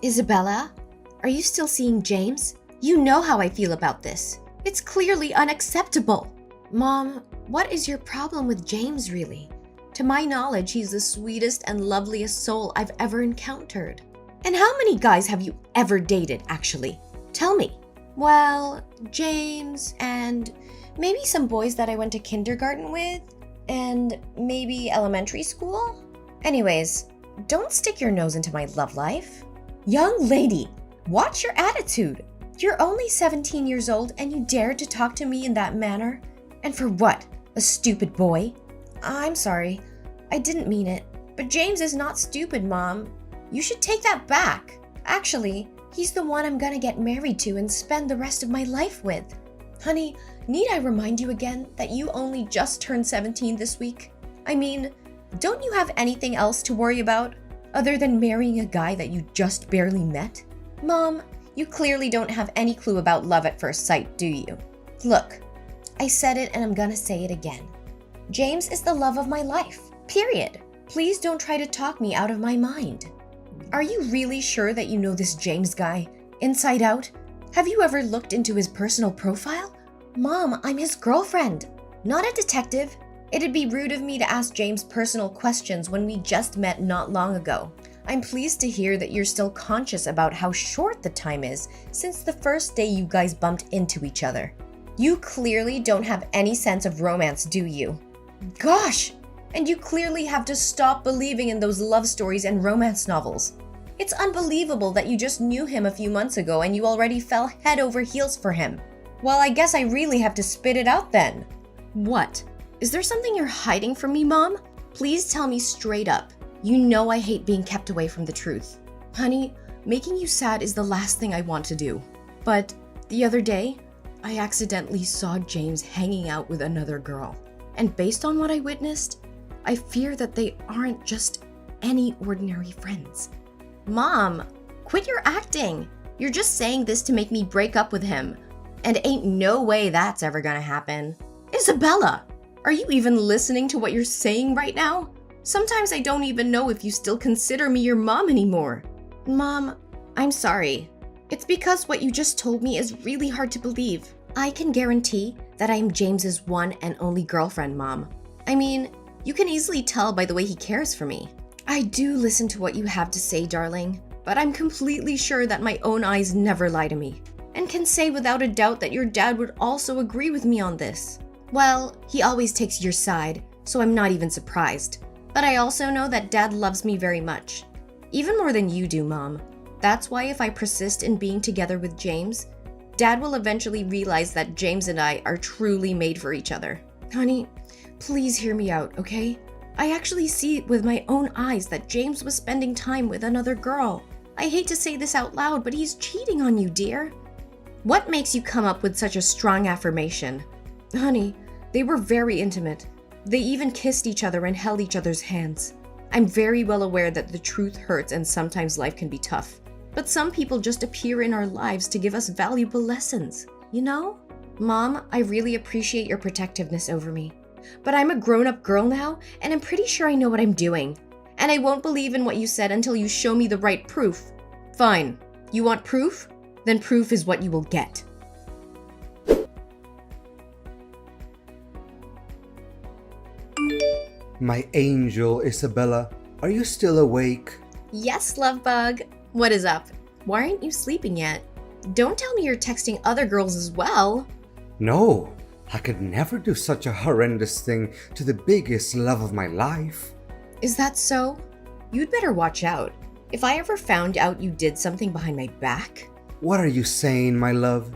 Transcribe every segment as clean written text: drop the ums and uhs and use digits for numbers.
Isabella, are you still seeing James? You know how I feel about this. It's clearly unacceptable. Mom, what is your problem with James really? To my knowledge, he's the sweetest and loveliest soul I've ever encountered. And how many guys have you ever dated, actually? Tell me. Well, James and maybe some boys that I went to kindergarten with, and maybe elementary school. Anyways, don't stick your nose into my love life. Young lady, watch your attitude. You're only 17 years old and you dare to talk to me in that manner? And for what? A stupid boy? I'm sorry, I didn't mean it. But James is not stupid, Mom. You should take that back. Actually, he's the one I'm gonna get married to and spend the rest of my life with. Honey, need I remind you again that you only just turned 17 this week? I mean, don't you have anything else to worry about other than marrying a guy that you just barely met? Mom, you clearly don't have any clue about love at first sight, do you? Look, I said it and I'm gonna say it again. James is the love of my life, period. Please don't try to talk me out of my mind. Are you really sure that you know this James guy, inside out? Have you ever looked into his personal profile? Mom, I'm his girlfriend, not a detective. It'd be rude of me to ask James personal questions when we just met not long ago. I'm pleased to hear that you're still conscious about how short the time is since the first day you guys bumped into each other. You clearly don't have any sense of romance, do you? Gosh! And you clearly have to stop believing in those love stories and romance novels. It's unbelievable that you just knew him a few months ago and you already fell head over heels for him. Well, I guess I really have to spit it out then. What? Is there something you're hiding from me, Mom? Please tell me straight up. You know I hate being kept away from the truth. Honey, making you sad is the last thing I want to do. But the other day, I accidentally saw James hanging out with another girl. And based on what I witnessed, I fear that they aren't just any ordinary friends. Mom, quit your acting. You're just saying this to make me break up with him. And ain't no way that's ever gonna happen. Isabella, are you even listening to what you're saying right now? Sometimes I don't even know if you still consider me your mom anymore. Mom, I'm sorry. It's because what you just told me is really hard to believe. I can guarantee that I am James's one and only girlfriend, Mom. I mean, you can easily tell by the way he cares for me. I do listen to what you have to say, darling, but I'm completely sure that my own eyes never lie to me, and can say without a doubt that your dad would also agree with me on this. Well, he always takes your side, so I'm not even surprised. But I also know that Dad loves me very much. Even more than you do, Mom. That's why if I persist in being together with James, Dad will eventually realize that James and I are truly made for each other. Honey, please hear me out, okay? I actually see with my own eyes that James was spending time with another girl. I hate to say this out loud, but he's cheating on you, dear. What makes you come up with such a strong affirmation? Honey, they were very intimate. They even kissed each other and held each other's hands. I'm very well aware that the truth hurts and sometimes life can be tough. But some people just appear in our lives to give us valuable lessons, you know? Mom, I really appreciate your protectiveness over me. But I'm a grown-up girl now, and I'm pretty sure I know what I'm doing. And I won't believe in what you said until you show me the right proof. Fine. You want proof? Then proof is what you will get. My angel, Isabella, are you still awake? Yes, love bug. What is up? Why aren't you sleeping yet? Don't tell me you're texting other girls as well. No, I could never do such a horrendous thing to the biggest love of my life. Is that so? You'd better watch out. If I ever found out you did something behind my back. What are you saying, my love?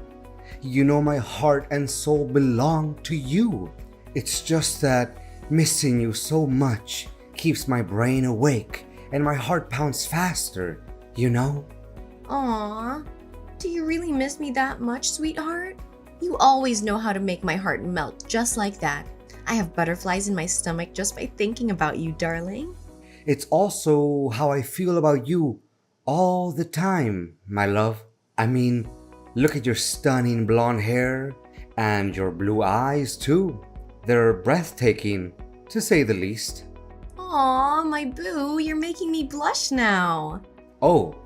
You know my heart and soul belong to you. It's just that missing you so much keeps my brain awake and my heart pounds faster, you know? Aww, do you really miss me that much, sweetheart? You always know how to make my heart melt just like that. I have butterflies in my stomach just by thinking about you, darling. It's also how I feel about you all the time, my love. I mean, look at your stunning blonde hair and your blue eyes too. They're breathtaking, to say the least. Aw, my boo, you're making me blush now. Oh,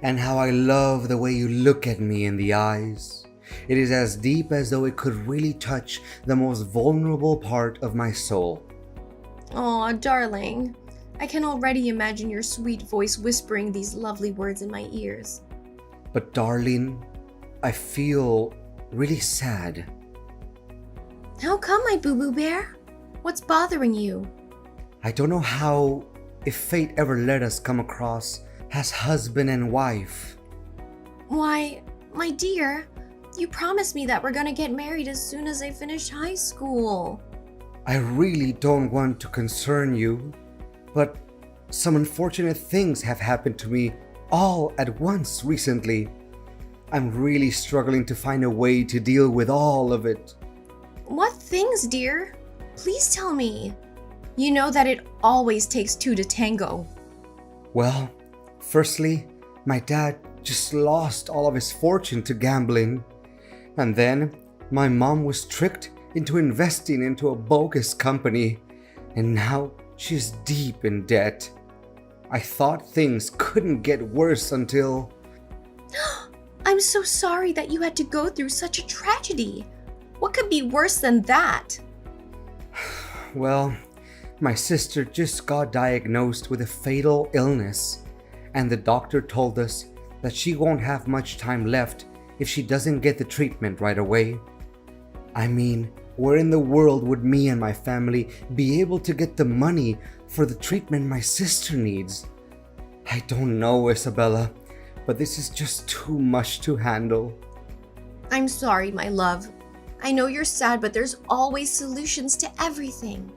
And how I love the way you look at me in the eyes. It is as deep as though it could really touch the most vulnerable part of my soul. Aw, darling. I can already imagine your sweet voice whispering these lovely words in my ears. But darling, I feel really sad. How come, my boo-boo bear? What's bothering you? I don't know how, if fate ever let us come across as husband and wife. Why, my dear, you promised me that we're gonna get married as soon as I finish high school. I really don't want to concern you, but some unfortunate things have happened to me all at once recently. I'm really struggling to find a way to deal with all of it. What things, dear? Please tell me. You know that it always takes two to tango. Well, firstly, my dad just lost all of his fortune to gambling. And then my mom was tricked into investing into a bogus company. And now she's deep in debt. I thought things couldn't get worse until... I'm so sorry that you had to go through such a tragedy. What could be worse than that? Well, my sister just got diagnosed with a fatal illness, and the doctor told us that she won't have much time left if she doesn't get the treatment right away. I mean, where in the world would me and my family be able to get the money for the treatment my sister needs? I don't know, Isabella, but this is just too much to handle. I'm sorry, my love. I know you're sad, but there's always solutions to everything.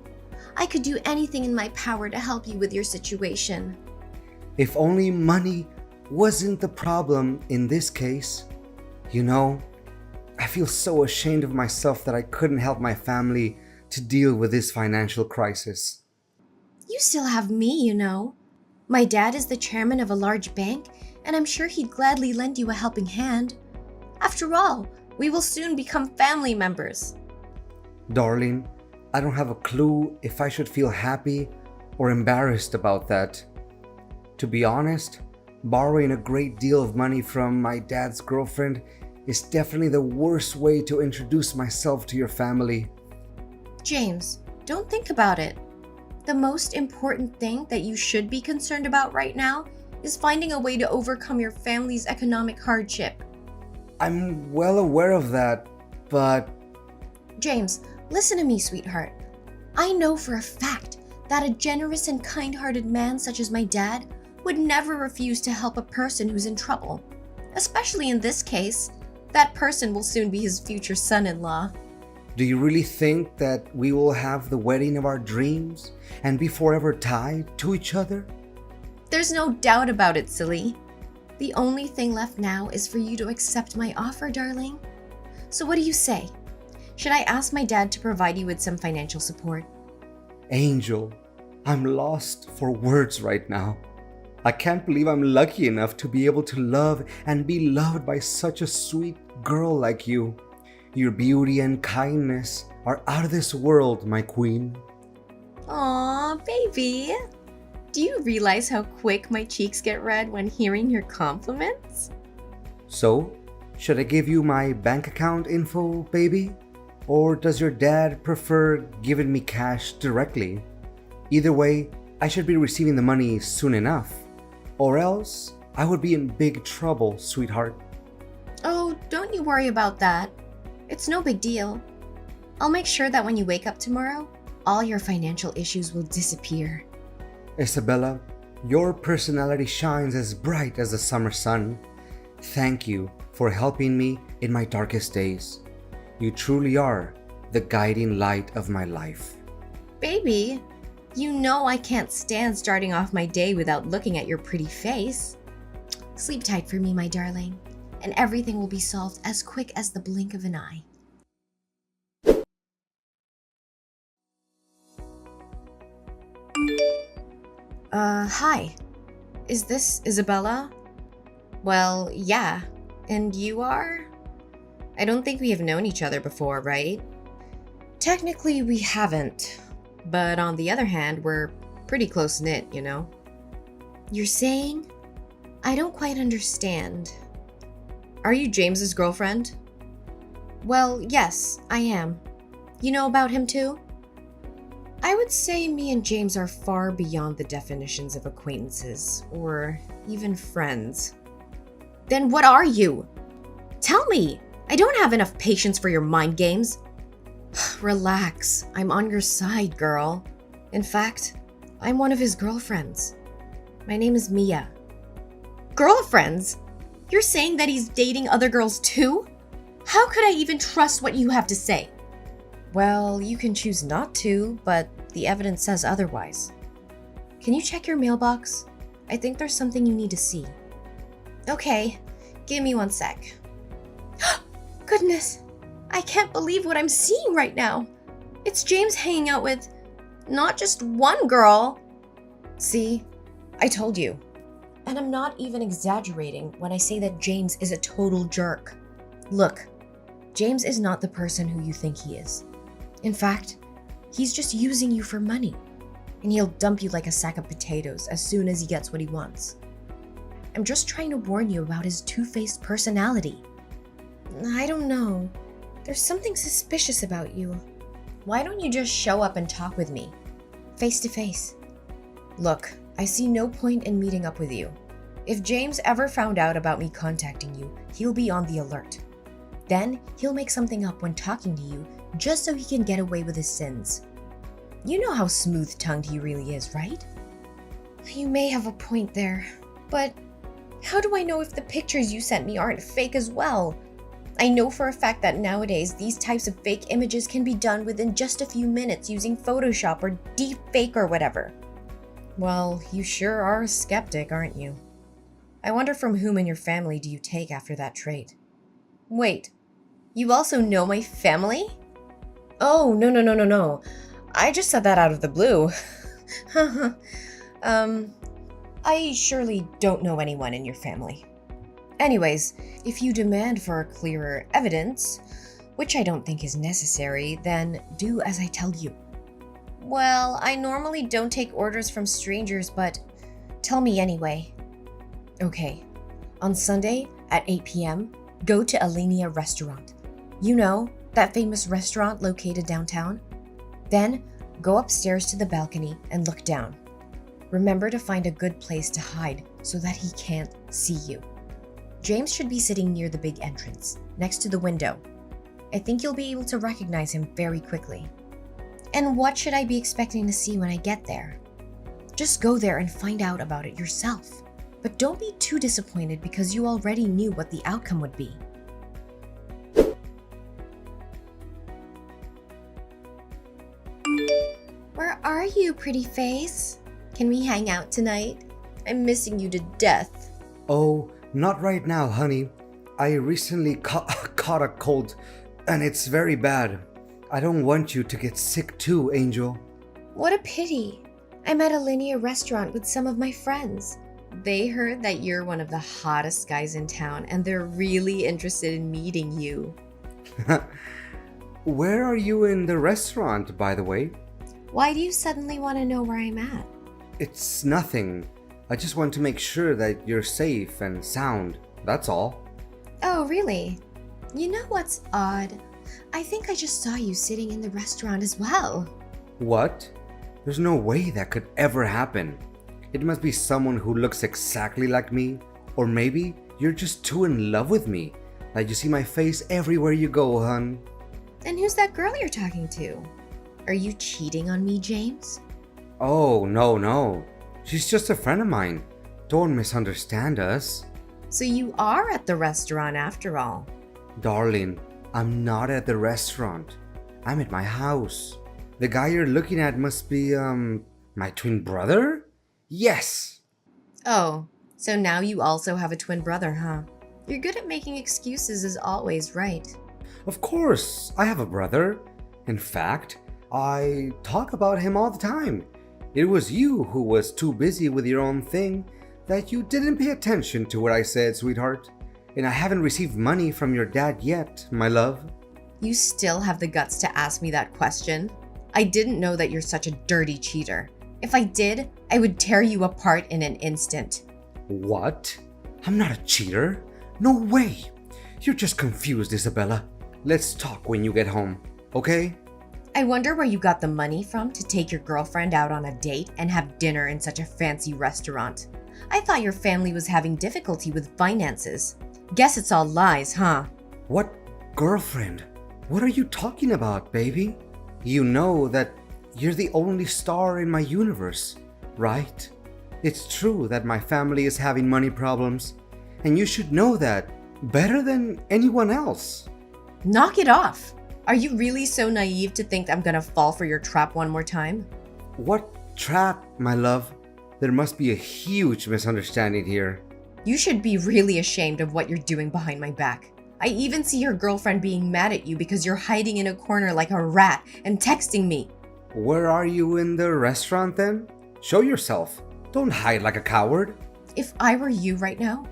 I could do anything in my power to help you with your situation. If only money wasn't the problem in this case. You know, I feel so ashamed of myself that I couldn't help my family to deal with this financial crisis. You still have me, you know. My dad is the chairman of a large bank, and I'm sure he'd gladly lend you a helping hand. After all, we will soon become family members. Darling, I don't have a clue if I should feel happy or embarrassed about that. To be honest, borrowing a great deal of money from my dad's girlfriend is definitely the worst way to introduce myself to your family. James, don't think about it. The most important thing that you should be concerned about right now is finding a way to overcome your family's economic hardship. I'm well aware of that, but... James, listen to me, sweetheart. I know for a fact that a generous and kind-hearted man such as my dad would never refuse to help a person who's in trouble. Especially in this case, that person will soon be his future son-in-law. Do you really think that we will have the wedding of our dreams and be forever tied to each other? There's no doubt about it, silly. The only thing left now is for you to accept my offer, darling. So what do you say? Should I ask my dad to provide you with some financial support? Angel, I'm lost for words right now. I can't believe I'm lucky enough to be able to love and be loved by such a sweet girl like you. Your beauty and kindness are out of this world, my queen. Aw, baby. Do you realize how quick my cheeks get red when hearing your compliments? So, should I give you my bank account info, baby? Or does your dad prefer giving me cash directly? Either way, I should be receiving the money soon enough. Or else, I would be in big trouble, sweetheart. Oh, don't you worry about that. It's no big deal. I'll make sure that when you wake up tomorrow, all your financial issues will disappear. Isabella, your personality shines as bright as the summer sun. Thank you for helping me in my darkest days. You truly are the guiding light of my life. Baby, you know I can't stand starting off my day without looking at your pretty face. Sleep tight for me, my darling, and everything will be solved as quick as the blink of an eye. Hi. Is this Isabella? Well, yeah. And you are? I don't think we have known each other before, right? Technically, we haven't. But on the other hand, we're pretty close-knit, you know? You're saying I don't quite understand. Are you James's girlfriend? Well, yes, I am. You know about him too? I would say me and James are far beyond the definitions of acquaintances, or even friends. Then what are you? Tell me! I don't have enough patience for your mind games. Relax, I'm on your side, girl. In fact, I'm one of his girlfriends. My name is Mia. Girlfriends? You're saying that he's dating other girls too? How could I even trust what you have to say? Well, you can choose not to, but the evidence says otherwise. Can you check your mailbox? I think there's something you need to see. Okay, give me 1 sec. Goodness, I can't believe what I'm seeing right now. It's James hanging out with not just one girl. See, I told you. And I'm not even exaggerating when I say that James is a total jerk. Look, James is not the person who you think he is. In fact, he's just using you for money. And he'll dump you like a sack of potatoes as soon as he gets what he wants. I'm just trying to warn you about his two-faced personality. I don't know. There's something suspicious about you. Why don't you just show up and talk with me? Face to face. Look, I see no point in meeting up with you. If James ever found out about me contacting you, he'll be on the alert. Then he'll make something up when talking to you just so he can get away with his sins. You know how smooth-tongued he really is, right? You may have a point there, but how do I know if the pictures you sent me aren't fake as well? I know for a fact that nowadays these types of fake images can be done within just a few minutes using Photoshop or deepfake or whatever. Well, you sure are a skeptic, aren't you? I wonder from whom in your family do you take after that trait? Wait, you also know my family? Oh, no. I just said that out of the blue. I surely don't know anyone in your family. Anyways, if you demand for clearer evidence, which I don't think is necessary, then do as I tell you. Well, I normally don't take orders from strangers, but tell me anyway. Okay, on Sunday at 8 p.m., go to Alinea Restaurant. You know, that famous restaurant located downtown? Then, go upstairs to the balcony and look down. Remember to find a good place to hide so that he can't see you. James should be sitting near the big entrance, next to the window. I think you'll be able to recognize him very quickly. And what should I be expecting to see when I get there? Just go there and find out about it yourself. But don't be too disappointed because you already knew what the outcome would be. Where are you, pretty face? Can we hang out tonight? I'm missing you to death. Oh, not right now, honey. I recently caught a cold, and it's very bad. I don't want you to get sick too, Angel. What a pity. I'm at a linear restaurant with some of my friends. They heard that you're one of the hottest guys in town, and they're really interested in meeting you. Where are you in the restaurant, by the way? Why do you suddenly want to know where I'm at? It's nothing. I just want to make sure that you're safe and sound. That's all. Oh, really? You know what's odd? I think I just saw you sitting in the restaurant as well. What? There's no way that could ever happen. It must be someone who looks exactly like me. Or maybe you're just too in love with me that you see my face everywhere you go, hun. And who's that girl you're talking to? Are you cheating on me, James? Oh, no. She's just a friend of mine. Don't misunderstand us. So you are at the restaurant after all. Darling, I'm not at the restaurant. I'm at my house. The guy you're looking at must be, my twin brother? Yes! Oh, so now you also have a twin brother, huh? You're good at making excuses as always, right? Of course, I have a brother. In fact, I talk about him all the time. It was you who was too busy with your own thing that you didn't pay attention to what I said, sweetheart. And I haven't received money from your dad yet, my love. You still have the guts to ask me that question? I didn't know that you're such a dirty cheater. If I did, I would tear you apart in an instant. What? I'm not a cheater. No way. You're just confused, Isabella. Let's talk when you get home, okay? I wonder where you got the money from to take your girlfriend out on a date and have dinner in such a fancy restaurant. I thought your family was having difficulty with finances. Guess it's all lies, huh? What girlfriend? What are you talking about, baby? You know that you're the only star in my universe, right? It's true that my family is having money problems, and you should know that better than anyone else. Knock it off! Are you really so naive to think I'm gonna fall for your trap one more time? What trap, my love? There must be a huge misunderstanding here. You should be really ashamed of what you're doing behind my back. I even see your girlfriend being mad at you because you're hiding in a corner like a rat and texting me. Where are you in the restaurant then? Show yourself. Don't hide like a coward. If I were you right now,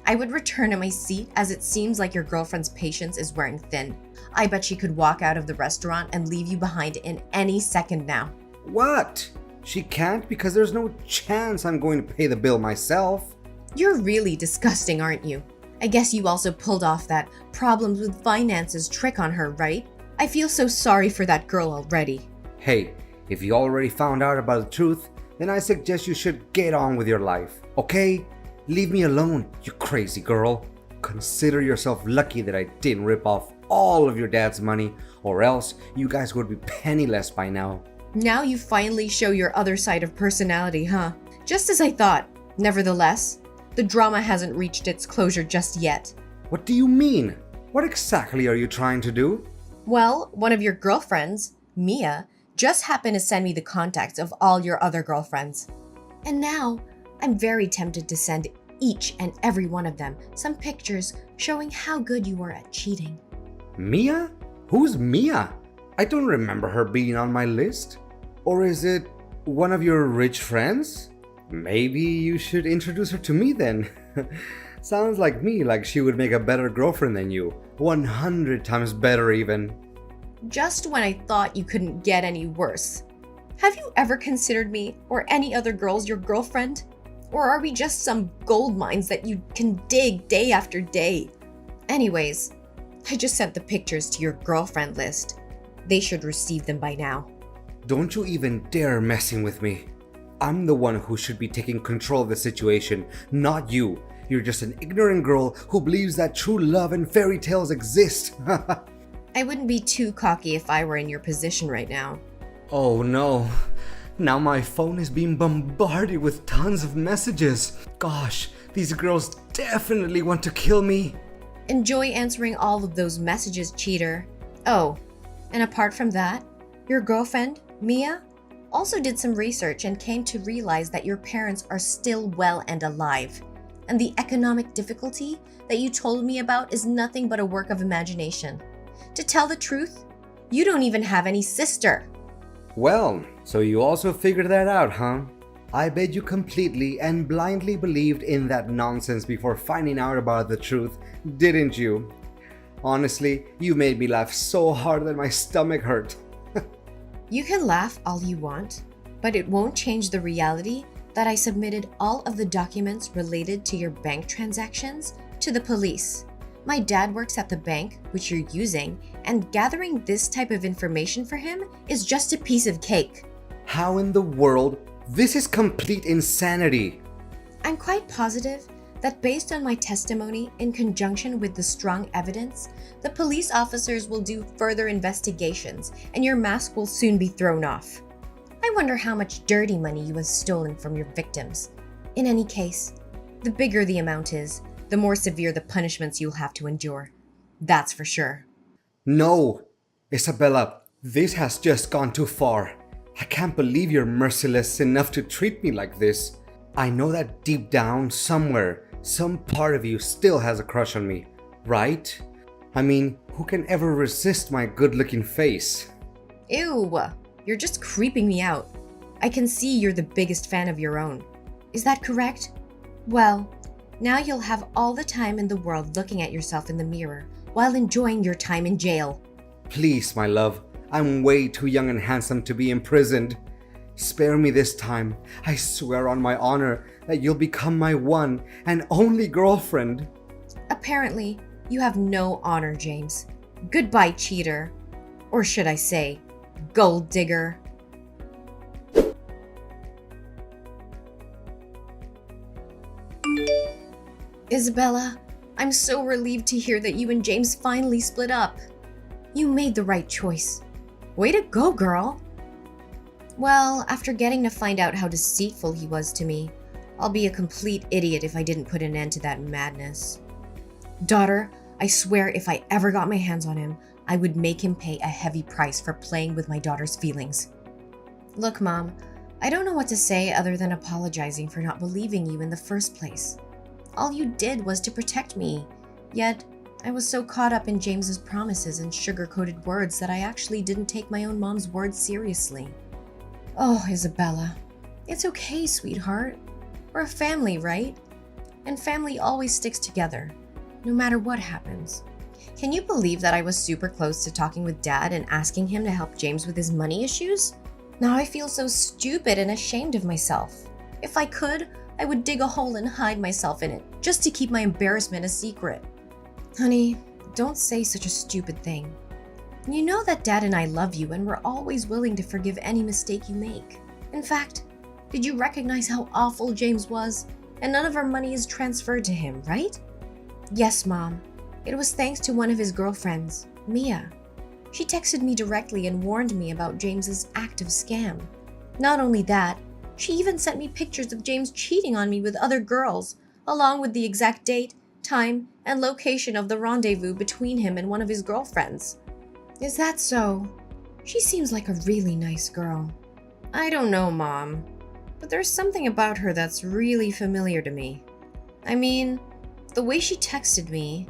I would return to my seat as it seems like your girlfriend's patience is wearing thin. I bet she could walk out of the restaurant and leave you behind in any second now. What? She can't because there's no chance I'm going to pay the bill myself. You're really disgusting, aren't you? I guess you also pulled off that problems with finances trick on her, right? I feel so sorry for that girl already. Hey, if you already found out about the truth, then I suggest you should get on with your life, okay? Leave me alone, you crazy girl. Consider yourself lucky that I didn't rip off all of your dad's money, or else you guys would be penniless by now. Now you finally show your other side of personality, huh? Just as I thought. Nevertheless, the drama hasn't reached its closure just yet. What do you mean? What exactly are you trying to do? Well, one of your girlfriends, Mia, just happened to send me the contacts of all your other girlfriends. And now, I'm very tempted to send each and every one of them some pictures showing how good you were at cheating. Mia? Who's Mia? I don't remember her being on my list. Or is it one of your rich friends? Maybe you should introduce her to me then. Sounds like me, like she would make a better girlfriend than you. 100 times better even. Just when I thought you couldn't get any worse. Have you ever considered me or any other girls your girlfriend? Or are we just some gold mines that you can dig day after day? Anyways, I just sent the pictures to your girlfriend list. They should receive them by now. Don't you even dare messing with me. I'm the one who should be taking control of the situation, not you. You're just an ignorant girl who believes that true love and fairy tales exist. I wouldn't be too cocky if I were in your position right now. Oh no. Now my phone is being bombarded with tons of messages. Gosh, these girls definitely want to kill me. Enjoy answering all of those messages, cheater. Oh, and apart from that, your girlfriend, Mia, also did some research and came to realize that your parents are still well and alive. And the economic difficulty that you told me about is nothing but a work of imagination. To tell the truth, you don't even have any sister. Well, so you also figured that out, huh? I bet you completely and blindly believed in that nonsense before finding out about the truth, didn't you? Honestly, you made me laugh so hard that my stomach hurt. You can laugh all you want, but it won't change the reality that I submitted all of the documents related to your bank transactions to the police. My dad works at the bank, which you're using, and gathering this type of information for him is just a piece of cake. How in the world? This is complete insanity. I'm quite positive that based on my testimony in conjunction with the strong evidence, the police officers will do further investigations and your mask will soon be thrown off. I wonder how much dirty money you have stolen from your victims. In any case, the bigger the amount is, the more severe the punishments you'll have to endure. That's for sure. No, Isabella, this has just gone too far. I can't believe you're merciless enough to treat me like this. I know that deep down, somewhere, some part of you still has a crush on me, right? I mean, who can ever resist my good-looking face? Ew, you're just creeping me out. I can see you're the biggest fan of your own. Is that correct? Well, now you'll have all the time in the world looking at yourself in the mirror while enjoying your time in jail. Please, my love, I'm way too young and handsome to be imprisoned. Spare me this time. I swear on my honor that you'll become my one and only girlfriend. Apparently, you have no honor, James. Goodbye, cheater. Or should I say, gold digger. Isabella, I'm so relieved to hear that you and James finally split up. You made the right choice. Way to go, girl. Well, after getting to find out how deceitful he was to me, I'll be a complete idiot if I didn't put an end to that madness. Daughter, I swear if I ever got my hands on him, I would make him pay a heavy price for playing with my daughter's feelings. Look, Mom, I don't know what to say other than apologizing for not believing you in the first place. All you did was to protect me, yet I was so caught up in James's promises and sugar-coated words that I actually didn't take my own mom's words seriously. Oh, Isabella, it's okay, sweetheart. We're a family, right? And family always sticks together, no matter what happens. Can you believe that I was super close to talking with Dad and asking him to help James with his money issues? Now I feel so stupid and ashamed of myself. If I could, I would dig a hole and hide myself in it, just to keep my embarrassment a secret. Honey, don't say such a stupid thing. You know that Dad and I love you and we're always willing to forgive any mistake you make. In fact, did you recognize how awful James was? And none of our money is transferred to him, right? Yes, Mom. It was thanks to one of his girlfriends, Mia. She texted me directly and warned me about James's active scam. Not only that, she even sent me pictures of James cheating on me with other girls, along with the exact date, time, and location of the rendezvous between him and one of his girlfriends. Is that so? She seems like a really nice girl. I don't know, Mom, but there's something about her that's really familiar to me. I mean, the way she texted me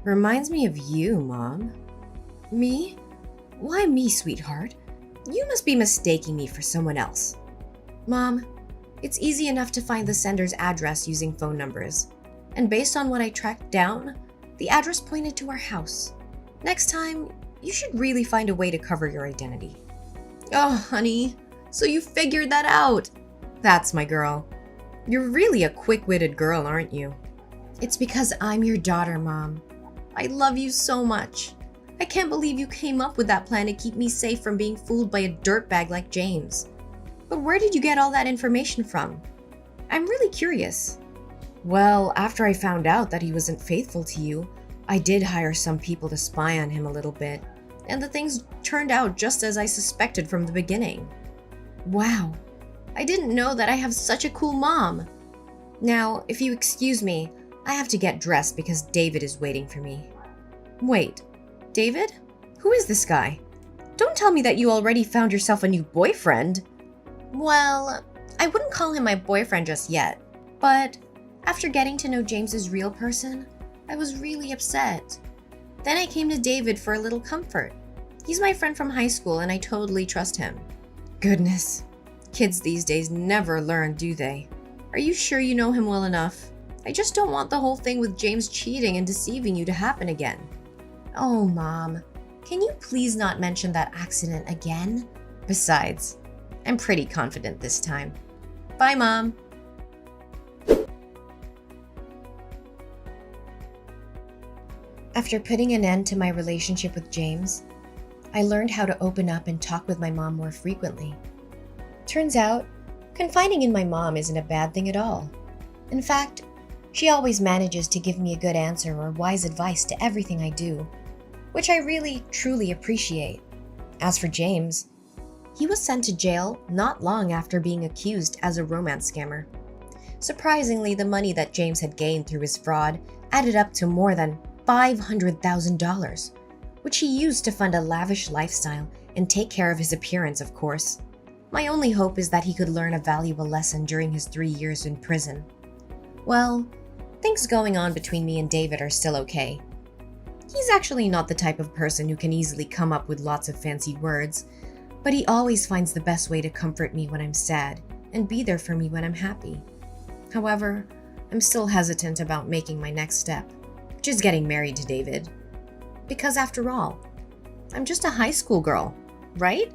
reminds me of you, Mom. Me? Why me, sweetheart? You must be mistaking me for someone else. Mom, it's easy enough to find the sender's address using phone numbers. And based on what I tracked down, the address pointed to our house. Next time, you should really find a way to cover your identity. Oh, honey, so you figured that out. That's my girl. You're really a quick-witted girl, aren't you? It's because I'm your daughter, Mom. I love you so much. I can't believe you came up with that plan to keep me safe from being fooled by a dirtbag like James. But where did you get all that information from? I'm really curious. Well, after I found out that he wasn't faithful to you, I did hire some people to spy on him a little bit, and the things turned out just as I suspected from the beginning. Wow, I didn't know that I have such a cool mom. Now, if you excuse me, I have to get dressed because David is waiting for me. Wait, David? Who is this guy? Don't tell me that you already found yourself a new boyfriend. Well, I wouldn't call him my boyfriend just yet, but after getting to know James's real person, I was really upset. Then I came to David for a little comfort. He's my friend from high school and I totally trust him. Goodness, kids these days never learn, do they? Are you sure you know him well enough? I just don't want the whole thing with James cheating and deceiving you to happen again. Oh, Mom, can you please not mention that accident again? Besides, I'm pretty confident this time. Bye, Mom. After putting an end to my relationship with James, I learned how to open up and talk with my mom more frequently. Turns out, confiding in my mom isn't a bad thing at all. In fact, she always manages to give me a good answer or wise advice to everything I do, which I really, truly appreciate. As for James, he was sent to jail not long after being accused as a romance scammer. Surprisingly, the money that James had gained through his fraud added up to more than $500,000, which he used to fund a lavish lifestyle and take care of his appearance, of course. My only hope is that he could learn a valuable lesson during his 3 years in prison. Well, things going on between me and David are still okay. He's actually not the type of person who can easily come up with lots of fancy words, but he always finds the best way to comfort me when I'm sad and be there for me when I'm happy. However, I'm still hesitant about making my next step, which is getting married to David. Because after all, I'm just a high school girl, right?